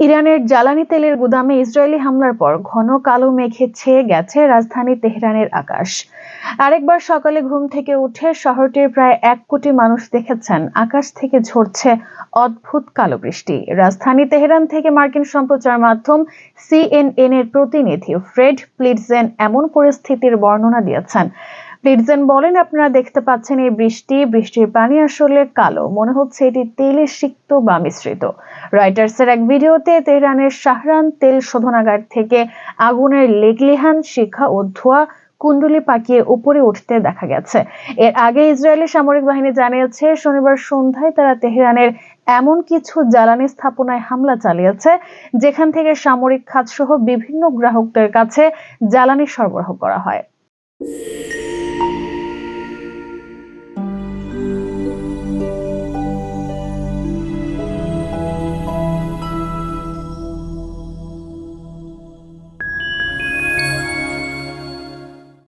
ইরানের জ্বালানি তেলের গুদামে ইসরায়েলি হামলার পর ঘন কালো মেঘে ছেয়ে গেছে রাজধানী তেহরানের আকাশ। আরেকবার সকালে ঘুম থেকে উঠে শহরটির প্রায় 1 কোটি মানুষ দেখেছেন আকাশ থেকে ঝরছে অদ্ভুত কালো বৃষ্টি। রাজধানী তেহরান থেকে মার্কিন সম্প্রচার মাধ্যম সিএনএন এর প্রতিনিধি ফ্রেড প্লিটজেন এমন পরিস্থিতির বর্ণনা দিয়েছেন। প্লিটজেন বলেন, আপনারা দেখতে পাচ্ছেন এই বৃষ্টির পানি আসলে কালো, মনে হচ্ছে এটি তেলে সিক্ত বা মিশ্রিত। রয়টার্সের এক ভিডিওতে তেহরানের শাহরান তেল শোধনাগার থেকে আগুনের লেগলিহান শিখা ও ধোঁয়া কুণ্ডলি পাকিয়ে উপরে উঠতে দেখা গেছে। এর আগে ইসরায়েলি সামরিক বাহিনী জানিয়েছে শনিবার সন্ধ্যায় তারা তেহরানের এমন কিছু জ্বালানি স্থাপনায় হামলা চালিয়েছে যেখান থেকে সামরিক খাত সহ বিভিন্ন গ্রাহকদের কাছে জ্বালানি সরবরাহ করা হয়।